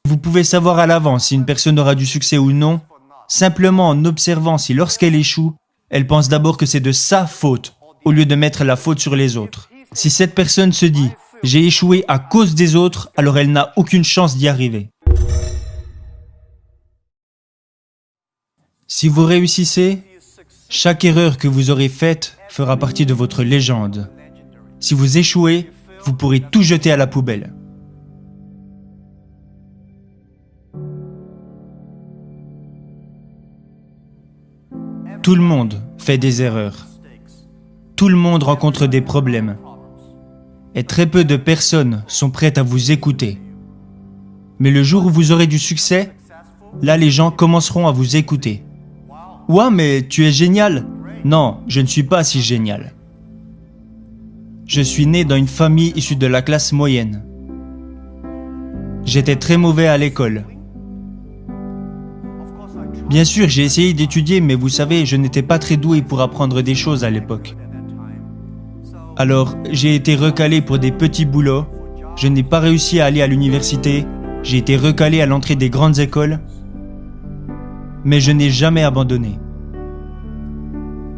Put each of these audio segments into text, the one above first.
Vous pouvez savoir à l'avance si une personne aura du succès ou non, simplement en observant si lorsqu'elle échoue, elle pense d'abord que c'est de sa faute, au lieu de mettre la faute sur les autres. Si cette personne se dit « j'ai échoué à cause des autres », alors elle n'a aucune chance d'y arriver. Si vous réussissez, chaque erreur que vous aurez faite fera partie de votre légende. Si vous échouez, vous pourrez tout jeter à la poubelle. Tout le monde fait des erreurs. Tout le monde rencontre des problèmes. Et très peu de personnes sont prêtes à vous écouter. Mais le jour où vous aurez du succès, là les gens commenceront à vous écouter. « Ouah, mais tu es génial !» Non, je ne suis pas si génial. Je suis né dans une famille issue de la classe moyenne. J'étais très mauvais à l'école. Bien sûr, j'ai essayé d'étudier, mais vous savez, je n'étais pas très doué pour apprendre des choses à l'époque. Alors, j'ai été recalé pour des petits boulots, je n'ai pas réussi à aller à l'université, j'ai été recalé à l'entrée des grandes écoles, mais je n'ai jamais abandonné.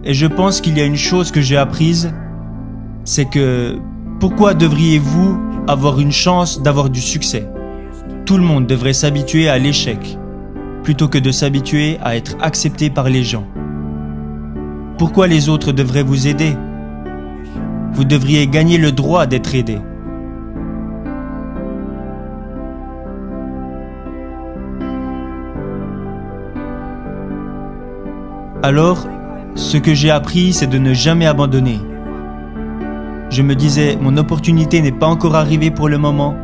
Et je pense qu'il y a une chose que j'ai apprise, c'est que pourquoi devriez-vous avoir une chance d'avoir du succès? Tout le monde devrait s'habituer à l'échec, plutôt que de s'habituer à être accepté par les gens. Pourquoi les autres devraient vous aider? Vous devriez gagner le droit d'être aidé. Alors, ce que j'ai appris, c'est de ne jamais abandonner. Je me disais, mon opportunité n'est pas encore arrivée pour le moment.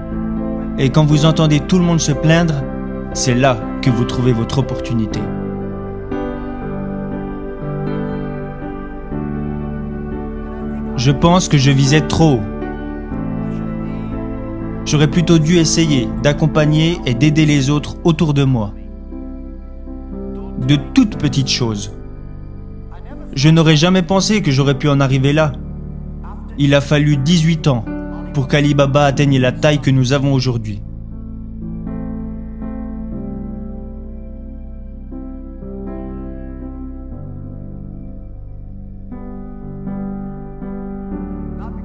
Et quand vous entendez tout le monde se plaindre, c'est là que vous trouvez votre opportunité. Je pense que je visais trop haut. J'aurais plutôt dû essayer d'accompagner et d'aider les autres autour de moi. De toutes petites choses. Je n'aurais jamais pensé que j'aurais pu en arriver là. Il a fallu 18 ans pour qu'Ali Baba atteigne la taille que nous avons aujourd'hui.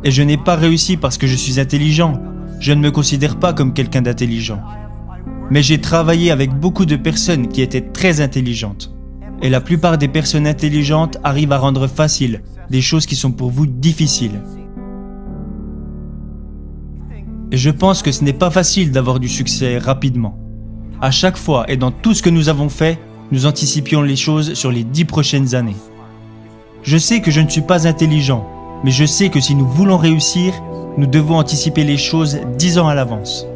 Et je n'ai pas réussi parce que je suis intelligent. Je ne me considère pas comme quelqu'un d'intelligent. Mais j'ai travaillé avec beaucoup de personnes qui étaient très intelligentes. Et la plupart des personnes intelligentes arrivent à rendre facile des choses qui sont pour vous difficiles. Et je pense que ce n'est pas facile d'avoir du succès rapidement. À chaque fois et dans tout ce que nous avons fait, nous anticipions les choses sur les 10 prochaines années. Je sais que je ne suis pas intelligent, mais je sais que si nous voulons réussir, nous devons anticiper les choses 10 ans à l'avance.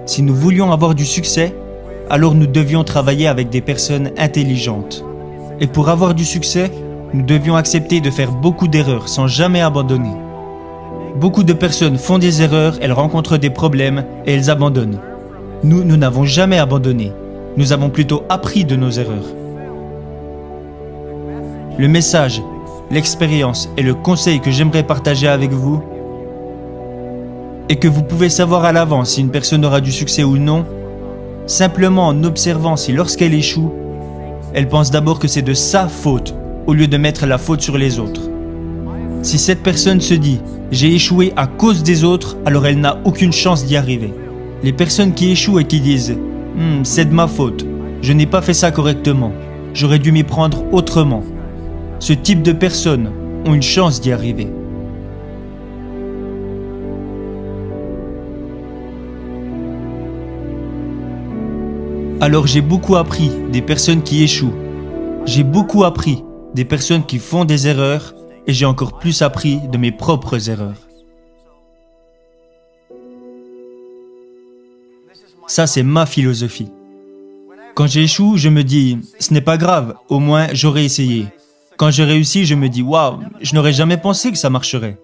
Si nous voulions avoir du succès, alors nous devions travailler avec des personnes intelligentes. Et pour avoir du succès, nous devions accepter de faire beaucoup d'erreurs sans jamais abandonner. Beaucoup de personnes font des erreurs, elles rencontrent des problèmes et elles abandonnent. Nous n'avons jamais abandonné. Nous avons plutôt appris de nos erreurs. Le message, l'expérience et le conseil que j'aimerais partager avec vous est que vous pouvez savoir à l'avance si une personne aura du succès ou non, simplement en observant si lorsqu'elle échoue, elle pense d'abord que c'est de sa faute, au lieu de mettre la faute sur les autres. Si cette personne se dit « j'ai échoué à cause des autres », alors elle n'a aucune chance d'y arriver. Les personnes qui échouent et qui disent « c'est de ma faute, je n'ai pas fait ça correctement, j'aurais dû m'y prendre autrement », ce type de personnes ont une chance d'y arriver. Alors j'ai beaucoup appris des personnes qui échouent. J'ai beaucoup appris des personnes qui font des erreurs et j'ai encore plus appris de mes propres erreurs. Ça, c'est ma philosophie. Quand j'échoue, je me dis « ce n'est pas grave, au moins j'aurais essayé ». Quand je réussis, je me dis « waouh, je n'aurais jamais pensé que ça marcherait ».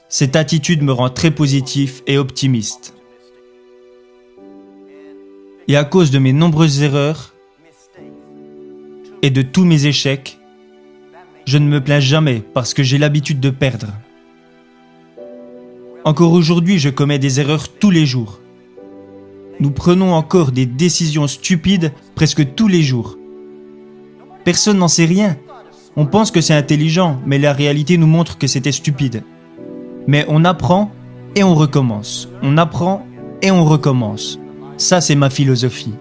Cette attitude me rend très positif et optimiste. Et à cause de mes nombreuses erreurs et de tous mes échecs, je ne me plains jamais parce que j'ai l'habitude de perdre. Encore aujourd'hui, je commets des erreurs tous les jours. nous prenons encore des décisions stupides presque tous les jours. Personne n'en sait rien. On pense que c'est intelligent, mais la réalité nous montre que c'était stupide. Mais on apprend et on recommence. On apprend et on recommence. Ça, c'est ma philosophie.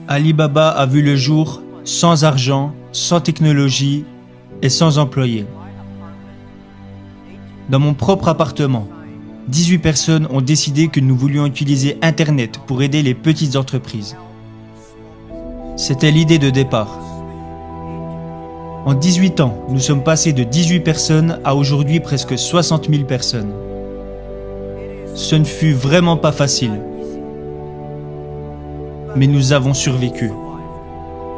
Alibaba a vu le jour sans argent, sans technologie et sans employés. Dans mon propre appartement, 18 personnes ont décidé que nous voulions utiliser Internet pour aider les petites entreprises. C'était l'idée de départ. En 18 ans, nous sommes passés de 18 personnes à aujourd'hui presque 60 000 personnes. Ce ne fut vraiment pas facile. Mais nous avons survécu.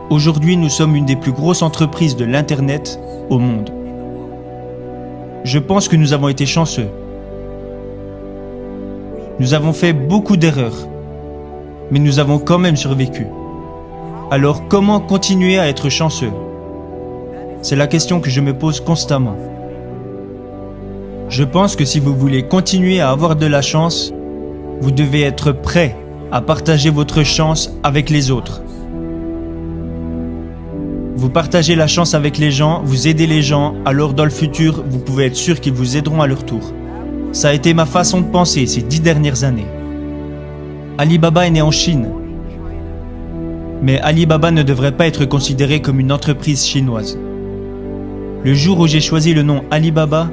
Aujourd'hui, nous sommes une des plus grosses entreprises de l'Internet au monde. Je pense que nous avons été chanceux. Nous avons fait beaucoup d'erreurs, mais nous avons quand même survécu. Alors comment continuer à être chanceux ? C'est la question que je me pose constamment. Je pense que si vous voulez continuer à avoir de la chance, vous devez être prêt à partager votre chance avec les autres. Vous partagez la chance avec les gens, vous aidez les gens, alors dans le futur, vous pouvez être sûr qu'ils vous aideront à leur tour. Ça a été ma façon de penser ces 10 dernières années. Alibaba est né en Chine. Mais Alibaba ne devrait pas être considéré comme une entreprise chinoise. Le jour où j'ai choisi le nom Alibaba,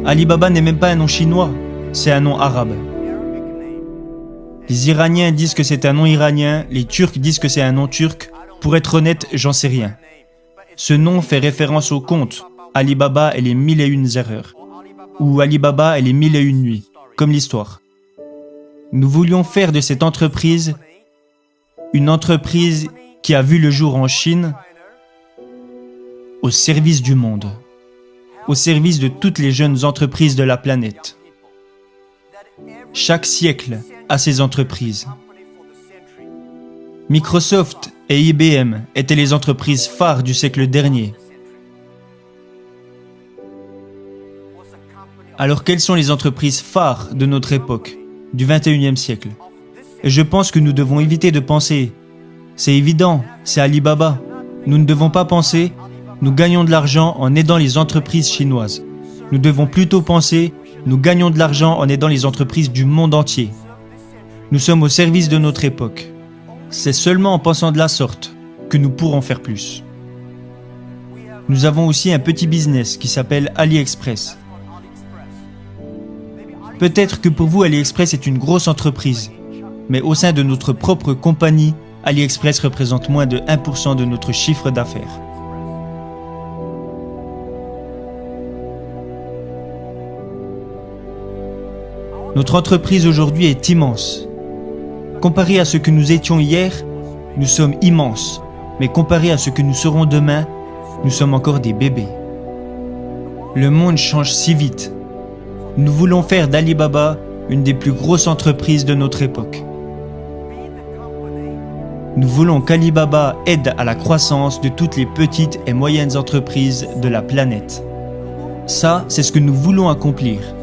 Alibaba n'est même pas un nom chinois, c'est un nom arabe. Les Iraniens disent que c'est un nom iranien, les Turcs disent que c'est un nom turc. Pour être honnête, j'en sais rien. Ce nom fait référence au conte Alibaba et les 1001 erreurs, ou Alibaba et les 1001 nuits, comme l'histoire. Nous voulions faire de cette entreprise une entreprise qui a vu le jour en Chine au service du monde, au service de toutes les jeunes entreprises de la planète. Chaque siècle a ses entreprises. Microsoft et IBM étaient les entreprises phares du siècle dernier. Alors quelles sont les entreprises phares de notre époque, du 21e siècle ? Et je pense que nous devons éviter de penser « c'est évident, c'est Alibaba ». Nous ne devons pas penser « nous gagnons de l'argent en aidant les entreprises chinoises ». Nous devons plutôt penser « nous gagnons de l'argent en aidant les entreprises du monde entier ». Nous sommes au service de notre époque. C'est seulement en pensant de la sorte que nous pourrons faire plus. Nous avons aussi un petit business qui s'appelle AliExpress. Peut-être que pour vous, AliExpress est une grosse entreprise, mais au sein de notre propre compagnie, AliExpress représente moins de 1% de notre chiffre d'affaires. Notre entreprise aujourd'hui est immense. Comparé à ce que nous étions hier, nous sommes immenses, mais comparé à ce que nous serons demain, nous sommes encore des bébés. Le monde change si vite. Nous voulons faire d'Alibaba une des plus grosses entreprises de notre époque. Nous voulons qu'Alibaba aide à la croissance de toutes les petites et moyennes entreprises de la planète. Ça, c'est ce que nous voulons accomplir.